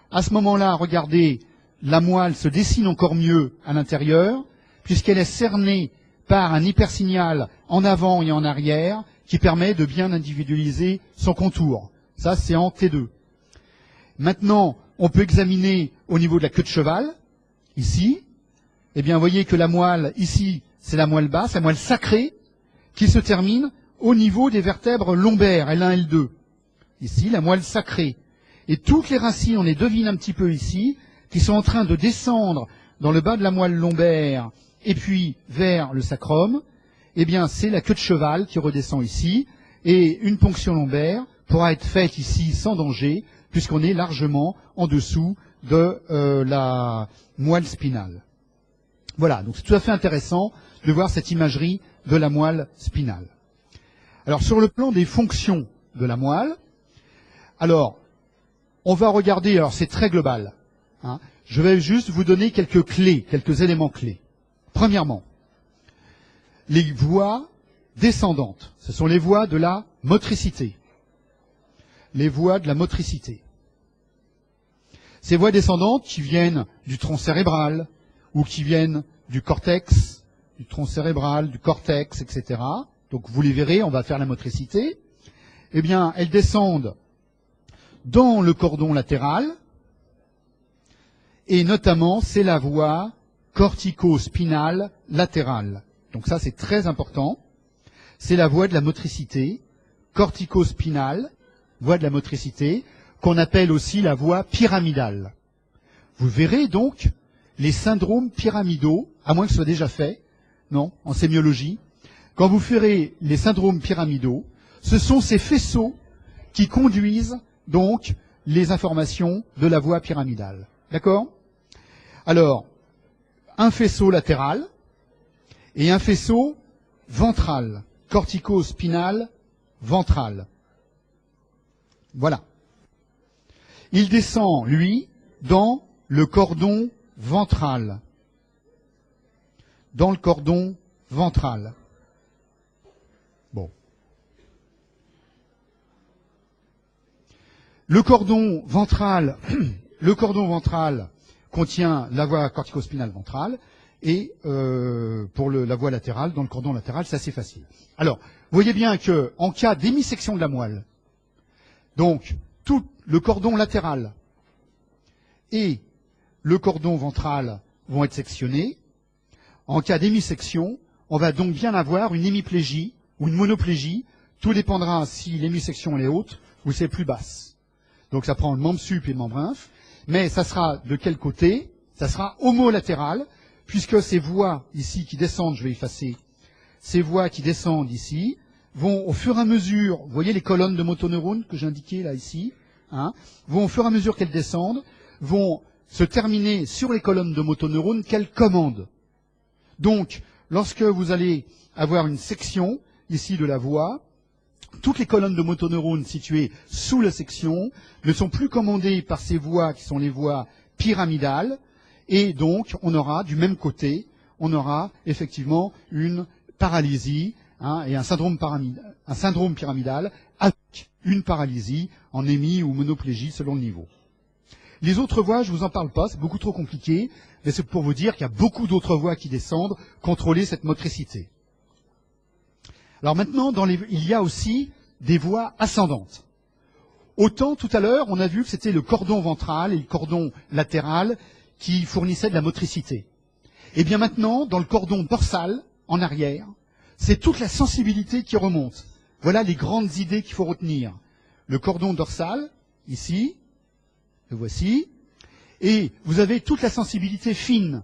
à ce moment-là, regardez, la moelle se dessine encore mieux à l'intérieur, puisqu'elle est cernée par un hypersignal en avant et en arrière, qui permet de bien individualiser son contour. Ça, c'est en T2. Maintenant, on peut examiner au niveau de la queue de cheval, ici. Eh bien, vous voyez que la moelle, ici, c'est la moelle basse, la moelle sacrée, qui se termine au niveau des vertèbres lombaires, L1, L2. Ici, la moelle sacrée. Et toutes les racines, on les devine un petit peu ici, qui sont en train de descendre dans le bas de la moelle lombaire, et puis vers le sacrum, eh bien, c'est la queue de cheval qui redescend ici, et une ponction lombaire pourra être faite ici sans danger, puisqu'on est largement en dessous de la moelle spinale. Voilà, donc c'est tout à fait intéressant de voir cette imagerie de la moelle spinale. Alors, sur le plan des fonctions de la moelle, alors, on va regarder, alors c'est très global, hein, je vais juste vous donner quelques clés, quelques éléments clés. Premièrement, les voies descendantes, ce sont les voies de la motricité. Les voies de la motricité. Ces voies descendantes qui viennent du tronc cérébral, ou qui viennent du cortex, du tronc cérébral, du cortex, etc. Donc vous les verrez, on va faire la motricité. Eh bien, elles descendent dans le cordon latéral, et notamment, c'est la voie cortico-spinale latérale. Donc ça, c'est très important. C'est la voie de la motricité, cortico-spinale, voie de la motricité, qu'on appelle aussi la voie pyramidale. Vous verrez donc les syndromes pyramidaux, à moins que ce soit déjà fait, non, en sémiologie. Quand vous ferez les syndromes pyramidaux, ce sont ces faisceaux qui conduisent donc les informations de la voie pyramidale. D'accord? Alors, un faisceau latéral et un faisceau ventral, cortico-spinal ventral. Voilà. Il descend, lui, dans le cordon ventral. Dans le cordon ventral. Bon. Le cordon ventral contient la voie cortico-spinale ventrale et pour la voie latérale, dans le cordon latéral, c'est assez facile. Alors, vous voyez bien que en cas d'émissection de la moelle, donc tout le cordon latéral et le cordon ventral vont être sectionnés. En cas d'émissection, on va donc bien avoir une hémiplégie ou une monoplégie. Tout dépendra si l'hémisection est haute ou c'est plus basse. Donc ça prend le membre sup et le membre inf. Mais ça sera de quel côté? Ça sera homolatéral, puisque ces voies ici qui descendent, je vais effacer, ces voies qui descendent ici, vont au fur et à mesure, vous voyez les colonnes de motoneurones que j'ai indiquées là ici, hein, vont au fur et à mesure qu'elles descendent, vont se terminer sur les colonnes de motoneurones qu'elles commandent. Donc, lorsque vous allez avoir une section ici de la voie, toutes les colonnes de motoneurones situées sous la section ne sont plus commandées par ces voies qui sont les voies pyramidales, et donc on aura du même côté, on aura effectivement une paralysie, hein, et un syndrome pyramidal avec une paralysie en hémi ou monoplégie selon le niveau. Les autres voies, je vous en parle pas, c'est beaucoup trop compliqué, mais c'est pour vous dire qu'il y a beaucoup d'autres voies qui descendent, contrôler cette motricité. Alors maintenant, il y a aussi des voies ascendantes. Autant tout à l'heure, on a vu que c'était le cordon ventral et le cordon latéral qui fournissaient de la motricité. Et bien maintenant, dans le cordon dorsal, en arrière, c'est toute la sensibilité qui remonte. Voilà les grandes idées qu'il faut retenir. Le cordon dorsal, ici, le voici, et vous avez toute la sensibilité fine.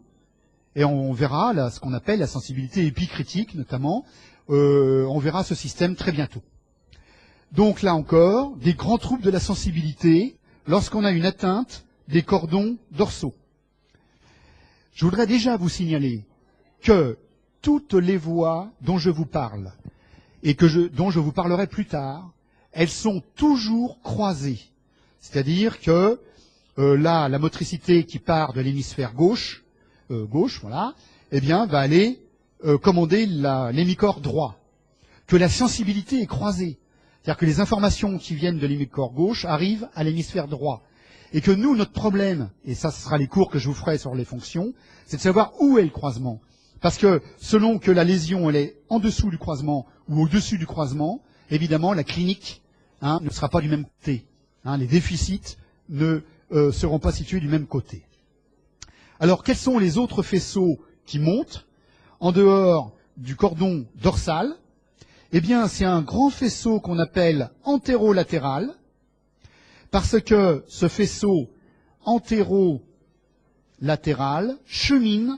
Et on verra là, ce qu'on appelle la sensibilité épicritique, notamment. On verra ce système très bientôt. Donc là encore, des grands troubles de la sensibilité lorsqu'on a une atteinte des cordons dorsaux. Je voudrais déjà vous signaler que toutes les voies dont je vous parle et dont je vous parlerai plus tard, elles sont toujours croisées. C'est-à-dire que là, la motricité qui part de l'hémisphère gauche, voilà, eh bien, va aller commander l'hémicorps droit. Que la sensibilité est croisée. C'est-à-dire que les informations qui viennent de l'hémicorps gauche arrivent à l'hémisphère droit. Et que nous, notre problème, et ça ce sera les cours que je vous ferai sur les fonctions, c'est de savoir où est le croisement. Parce que selon que la lésion elle est en dessous du croisement ou au-dessus du croisement, évidemment la clinique ne sera pas du même côté. Les déficits ne seront pas situés du même côté. Alors quels sont les autres faisceaux qui montent en dehors du cordon dorsal? Eh bien, c'est un grand faisceau qu'on appelle antérolatéral, parce que ce faisceau antérolatéral chemine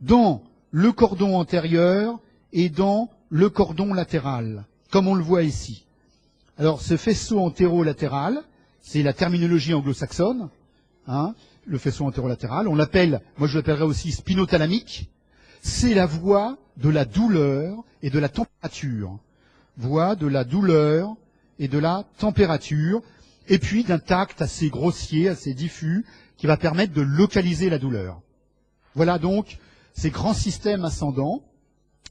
dans le cordon antérieur et dans le cordon latéral, comme on le voit ici. Alors, ce faisceau antérolatéral, c'est la terminologie anglo-saxonne, le faisceau antérolatéral, on l'appelle, moi je l'appellerais aussi spinothalamique, c'est la voie de la douleur et de la température. Voie de la douleur et de la température, et puis d'un tact assez grossier, assez diffus, qui va permettre de localiser la douleur. Voilà donc ces grands systèmes ascendants.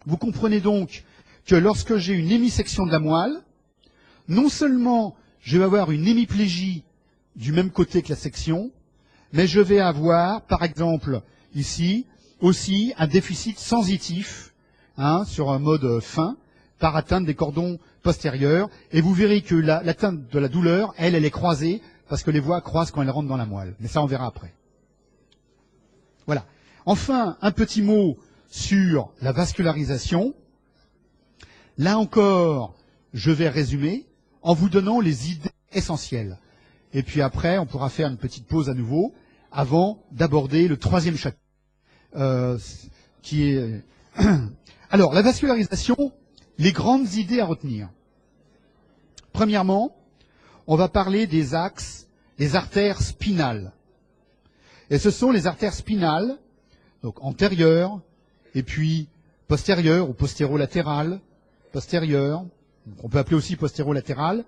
Vous comprenez donc que lorsque j'ai une hémisection de la moelle, non seulement je vais avoir une hémiplégie du même côté que la section, mais je vais avoir, par exemple, ici, aussi un déficit sensitif, sur un mode fin, par atteinte des cordons postérieurs. Et vous verrez que l'atteinte de la douleur, elle est croisée, parce que les voies croisent quand elles rentrent dans la moelle. Mais ça, on verra après. Voilà. Enfin, un petit mot sur la vascularisation. Là encore, je vais résumer en vous donnant les idées essentielles. Et puis après, on pourra faire une petite pause à nouveau, avant d'aborder le troisième chapitre, qui est... Alors, la vascularisation, les grandes idées à retenir. Premièrement, on va parler des axes, des artères spinales. Et ce sont les artères spinales, donc antérieures, et puis postérieures ou postérolatérales, postérieures, on peut appeler aussi postérolatérales,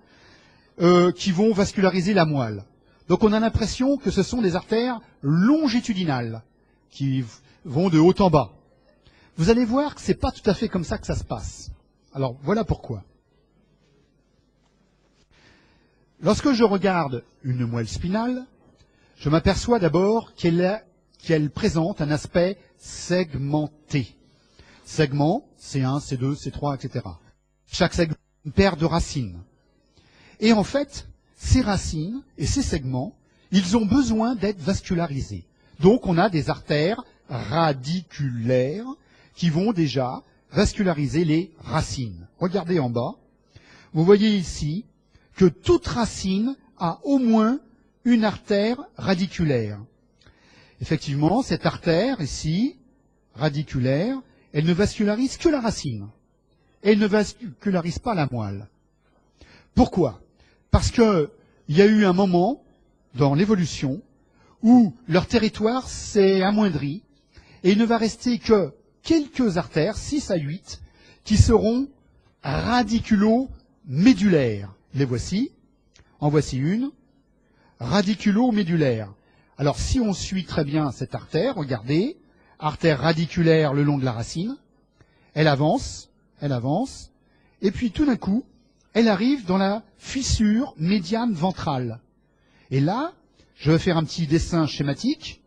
qui vont vasculariser la moelle. Donc on a l'impression que ce sont des artères longitudinales, qui vont de haut en bas. Vous allez voir que c'est pas tout à fait comme ça que ça se passe. Alors voilà pourquoi. Lorsque je regarde une moelle spinale, je m'aperçois d'abord qu'elle présente un aspect segmenté. Segment, C1, C2, C3, etc. Chaque segment est une paire de racines. Et en fait, ces racines et ces segments, ils ont besoin d'être vascularisés. Donc on a des artères radiculaires qui vont déjà vasculariser les racines. Regardez en bas. Vous voyez ici que toute racine a au moins une artère radiculaire. Effectivement, cette artère ici, radiculaire, elle ne vascularise que la racine. Elle ne vascularise pas la moelle. Pourquoi? Parce qu'il y a eu un moment dans l'évolution où leur territoire s'est amoindri et il ne va rester que quelques artères, 6 à 8, qui seront radiculo-médulaires. Les voici. En voici une. Radiculo-médulaire. Alors si on suit très bien cette artère, regardez, artère radiculaire le long de la racine, elle avance, et puis tout d'un coup, elle arrive dans la fissure médiane ventrale. Et là, je vais faire un petit dessin schématique.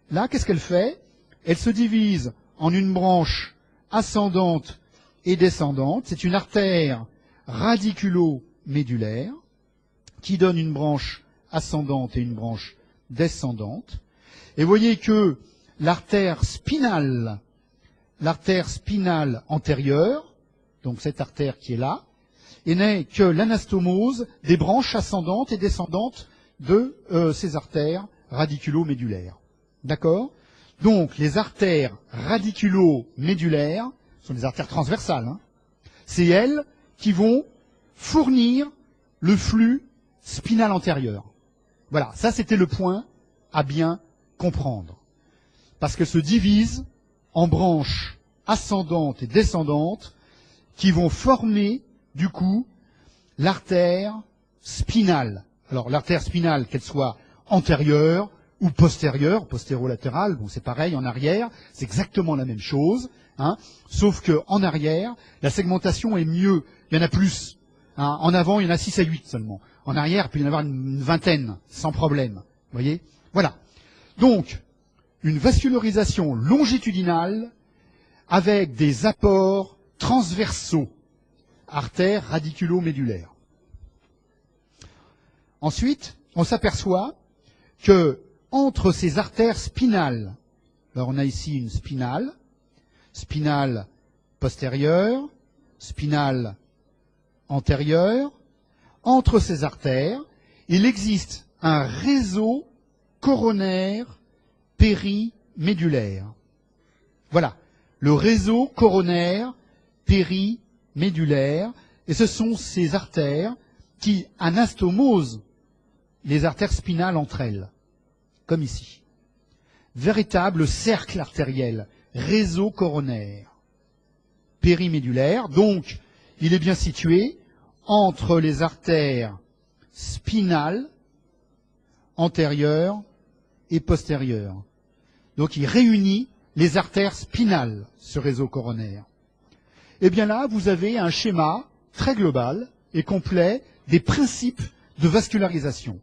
Là, qu'est-ce qu'elle fait? Elle se divise en une branche ascendante et descendante. C'est une artère radiculo-médulaire qui donne une branche ascendante et une branche descendante. Et vous voyez que l'artère spinale antérieure, donc cette artère qui est là, n'est que l'anastomose des branches ascendantes et descendantes de ces artères radiculo-médulaires. D'accord? Donc, les artères radiculo-médulaires sont des artères transversales. Hein. C'est elles qui vont fournir le flux spinal antérieur. Voilà, ça c'était le point à bien comprendre. Parce qu'elles se divisent en branches ascendantes et descendantes qui vont former, du coup, l'artère spinale. Alors, l'artère spinale, qu'elle soit antérieure ou postérieure, postérolatérale, bon, c'est pareil, en arrière, c'est exactement la même chose, hein, sauf qu'en arrière, la segmentation est mieux, il y en a plus. Hein, en avant, il y en a 6 à 8 seulement. En arrière, il peut y en avoir une vingtaine, sans problème. Vous voyez? Voilà. Donc, une vascularisation longitudinale avec des apports transversaux, artères radiculo-médulaires. Ensuite, on s'aperçoit que entre ces artères spinales, alors on a ici une spinale postérieure, spinale antérieure, entre ces artères, il existe un réseau coronaire périmédulaire. Voilà, le réseau coronaire périmédulaire, et ce sont ces artères qui anastomosent les artères spinales entre elles, comme ici. Véritable cercle artériel, réseau coronaire périmédulaire, donc il est bien situé entre les artères spinales antérieures et postérieures. Donc il réunit les artères spinales, ce réseau coronaire. Et bien là, vous avez un schéma très global et complet des principes de vascularisation.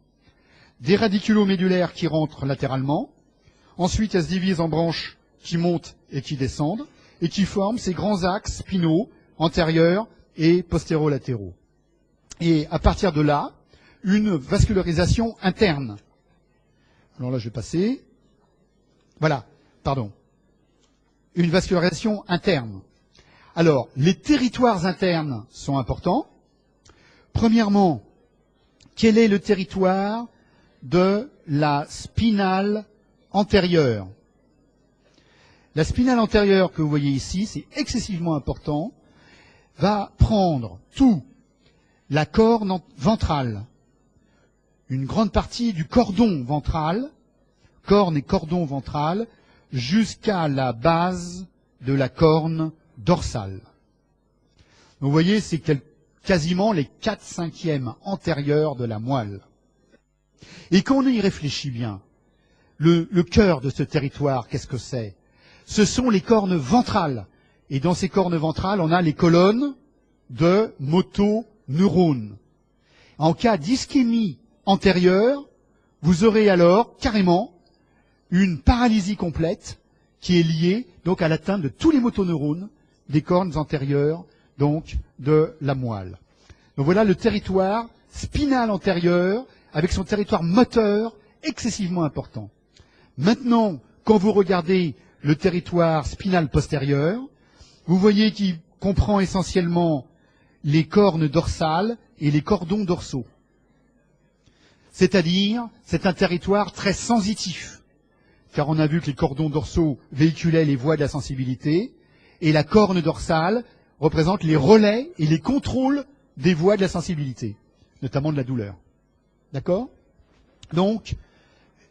Des radiculomédulaires qui rentrent latéralement, ensuite elles se divisent en branches qui montent et qui descendent, et qui forment ces grands axes spinaux, antérieurs et postérolatéraux. Et à partir de là, une vascularisation interne. Alors là, je vais passer. Voilà, pardon. Une vascularisation interne. Alors, les territoires internes sont importants. Premièrement, quel est le territoire de la spinale antérieure? La spinale antérieure que vous voyez ici, c'est excessivement important, va prendre tout la corne ventrale, une grande partie du cordon ventral, corne et cordon ventral, jusqu'à la base de la corne dorsale. Donc vous voyez, c'est quasiment les 4/5 antérieurs de la moelle. Et quand on y réfléchit bien, le cœur de ce territoire, qu'est-ce que c'est? Ce sont les cornes ventrales. Et dans ces cornes ventrales, on a les colonnes de motoneurones. En cas d'ischémie antérieure, vous aurez alors carrément une paralysie complète qui est liée donc à l'atteinte de tous les motoneurones des cornes antérieures, donc de la moelle. Donc voilà le territoire spinal antérieur avec son territoire moteur excessivement important. Maintenant, quand vous regardez le territoire spinal postérieur, vous voyez qu'il comprend essentiellement les cornes dorsales et les cordons dorsaux. C'est-à-dire, c'est un territoire très sensitif, car on a vu que les cordons dorsaux véhiculaient les voies de la sensibilité, et la corne dorsale représente les relais et les contrôles des voies de la sensibilité, notamment de la douleur. D'accord? Donc,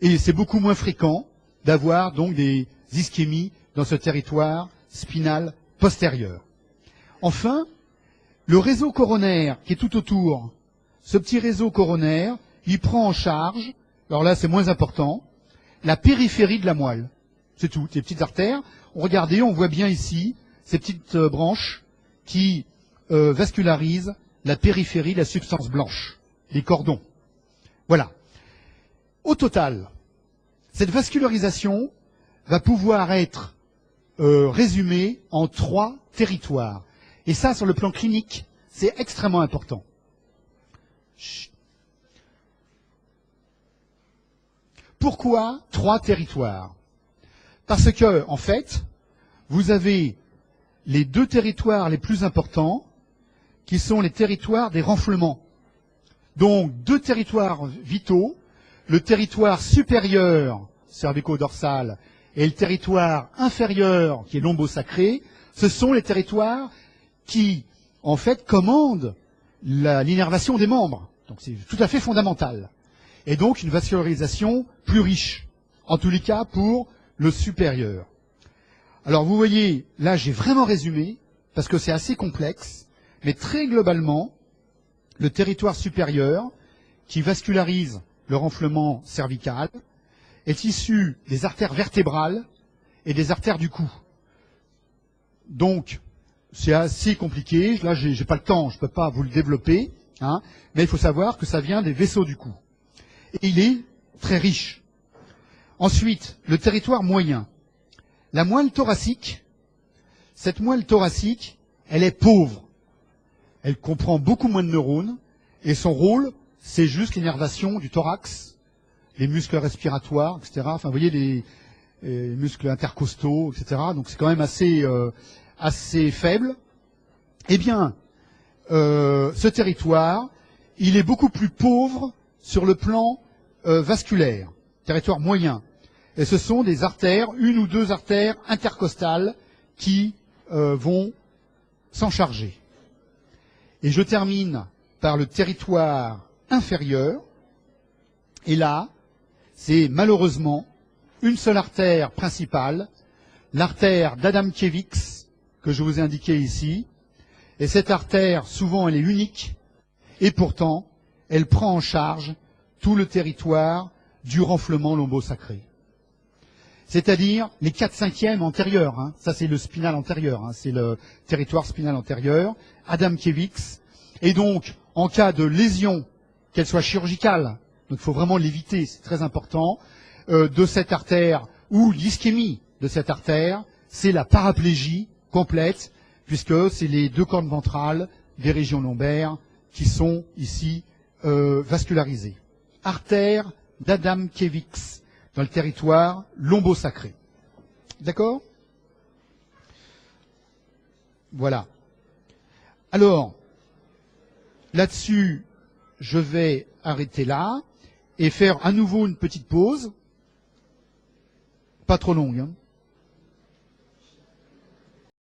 et c'est beaucoup moins fréquent d'avoir donc des ischémies dans ce territoire spinal postérieur. Enfin, le réseau coronaire qui est tout autour, ce petit réseau coronaire, il prend en charge, alors là c'est moins important, la périphérie de la moelle. C'est tout, les petites artères. Regardez, on voit bien ici ces petites branches qui vascularisent la périphérie, la substance blanche, les cordons. Voilà. Au total, cette vascularisation va pouvoir être résumée en 3 territoires. Et ça, sur le plan clinique, c'est extrêmement important. Chut. Pourquoi 3 territoires? Parce que, en fait, vous avez les 2 territoires les plus importants, qui sont les territoires des renflements. Donc, 2 territoires vitaux, le territoire supérieur, cervico-dorsal, et le territoire inférieur, qui est lombosacré, ce sont les territoires qui, en fait, commandent l'innervation des membres. Donc, c'est tout à fait fondamental. Et donc, une vascularisation plus riche, en tous les cas pour le supérieur. Alors, vous voyez, là, j'ai vraiment résumé, parce que c'est assez complexe, mais très globalement, le territoire supérieur, qui vascularise le renflement cervical, est issu des artères vertébrales et des artères du cou. Donc, c'est assez compliqué. Là, j'ai pas le temps, je peux pas vous le développer, hein, mais il faut savoir que ça vient des vaisseaux du cou. Et il est très riche. Ensuite, le territoire moyen. La moelle thoracique, cette moelle thoracique, elle est pauvre. Elle comprend beaucoup moins de neurones, et son rôle, c'est juste l'innervation du thorax, les muscles respiratoires, etc. Enfin, vous voyez, les muscles intercostaux, etc. Donc, c'est quand même assez faible. Eh bien, ce territoire, il est beaucoup plus pauvre sur le plan vasculaire, territoire moyen. Et ce sont des artères, 1 ou 2 artères intercostales qui vont s'en charger. Et je termine par le territoire inférieur. Et là, c'est malheureusement une seule artère principale, l'artère d'Adamkiewicz, que je vous ai indiqué ici. Et cette artère, souvent, elle est unique. Et pourtant, elle prend en charge tout le territoire du renflement lombosacré. C'est-à-dire les 4/5 antérieurs. Hein. Ça, c'est le spinal antérieur. Hein. C'est le territoire spinal antérieur. Adamkiewicz. Et donc, en cas de lésion, qu'elle soit chirurgicale, donc il faut vraiment l'éviter, c'est très important, de cette artère, ou l'ischémie de cette artère, c'est la paraplégie complète, puisque c'est les 2 cornes ventrales des régions lombaires qui sont ici vascularisées. Artère d'Adamkiewicz, dans le territoire lombosacré. D'accord? Voilà. Alors, là-dessus, je vais arrêter là et faire à nouveau une petite pause, pas trop longue, hein.